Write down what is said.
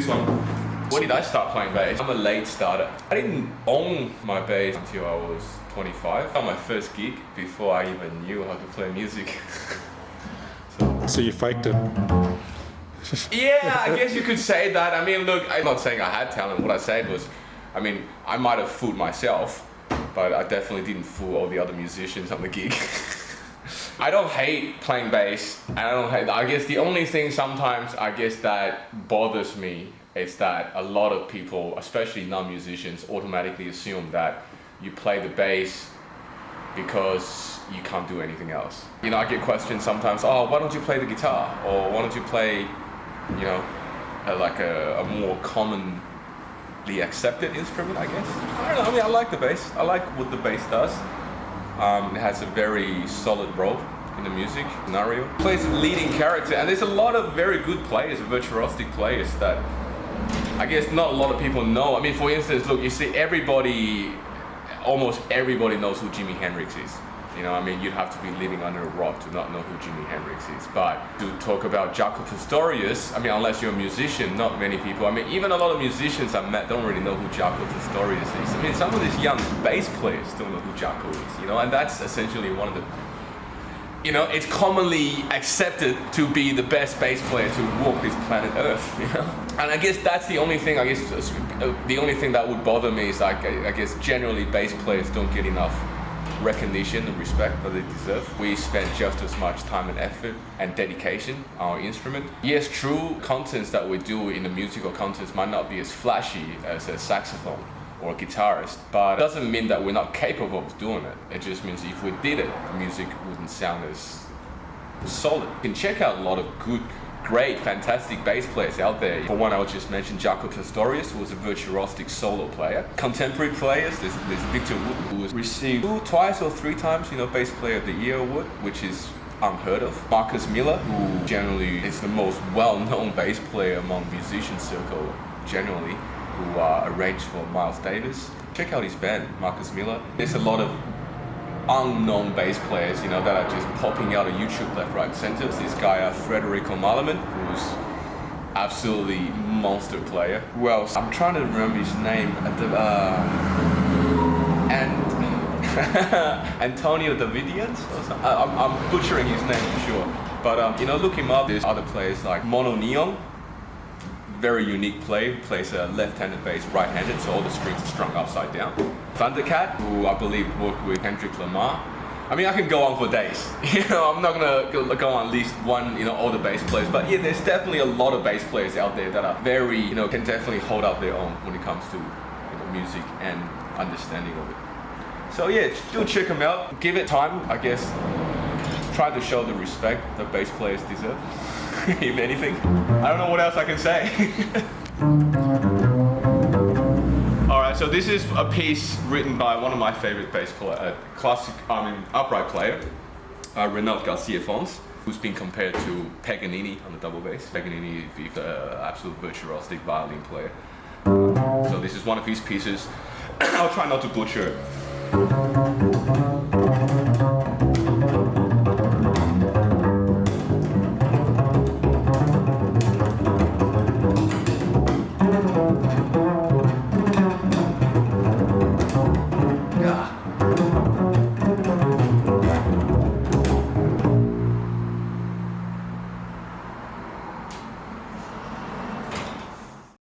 this one. When did I start playing bass? I'm a late starter. I didn't own my bass until I was 25. On my first gig before I even knew how to play music. So you faked it? Yeah, I guess you could say that. I mean, look, I'm not saying I had talent. What I said was, I mean, I might have fooled myself, but I definitely didn't fool all the other musicians on the gig. I don't hate playing bass, and I guess the only thing sometimes, I guess, that bothers me is that a lot of people, especially non-musicians, automatically assume that you play the bass because you can't do anything else. You know, I get questions sometimes, oh, why don't you play the guitar? Or why don't you play, you know, like a more commonly accepted instrument, I guess? I don't know, I mean, I like the bass. I like what the bass does. It has a very solid role in the music scenario. It plays a leading character, and there's a lot of very good players, virtuosic players that I guess not a lot of people know. I mean, for instance, look, you see almost everybody knows who Jimi Hendrix is. You know, I mean, you'd have to be living under a rock to not know who Jimi Hendrix is. But to talk about Jaco Pastorius, I mean, unless you're a musician, not many people. I mean, even a lot of musicians I met don't really know who Jaco Pastorius is. I mean, some of these young bass players don't know who Jaco is, you know, and that's essentially one of the, you know, it's commonly accepted to be the best bass player to walk this planet Earth, you know? And I guess that's the only thing, I guess, the only thing that would bother me is, like, I guess generally bass players don't get enough recognition and respect that they deserve. We spend just as much time and effort and dedication on our instrument. Yes, true, contents that we do in the musical contents might not be as flashy as a saxophone or a guitarist, but it doesn't mean that we're not capable of doing it. It just means if we did it, the music wouldn't sound as solid. You can check out a lot of good, great, fantastic bass players out there. For one, I would just mention Jaco Pastorius, who was a virtuosic solo player. Contemporary players, there's Victor Wood, who has received twice or three times, you know, Bass Player of the Year award, which is unheard of. Marcus Miller, who generally is the most well-known bass player among musician circle generally, who arranged for Miles Davis. Check out his band, Marcus Miller. There's a lot of unknown bass players, you know, that are just popping out of YouTube left, right, center. This guy, Federico Malaman, who's absolutely monster player. Who else? I'm trying to remember his name. Antonio Davidians? I'm butchering his name for sure. But, you know, look him up. There's other players like Mono Neon. Very unique player, plays a left-handed bass, right-handed, so all the strings are strung upside down. Thundercat, who I believe worked with Kendrick Lamar. I mean, I can go on for days. You know, I'm not gonna go on at least one, you know, all the bass players, but yeah, there's definitely a lot of bass players out there that are very, you know, can definitely hold out their own when it comes to, you know, music and understanding of it. So yeah, do check them out. Give it time, I guess. Try to show the respect that bass players deserve. If anything. I don't know what else I can say. Alright, so this is a piece written by one of my favorite bass players, upright player, Renaud Garcia-Fons, who's been compared to Paganini on the double bass. Paganini is the absolute virtuosic violin player. So this is one of his pieces. I'll try not to butcher it.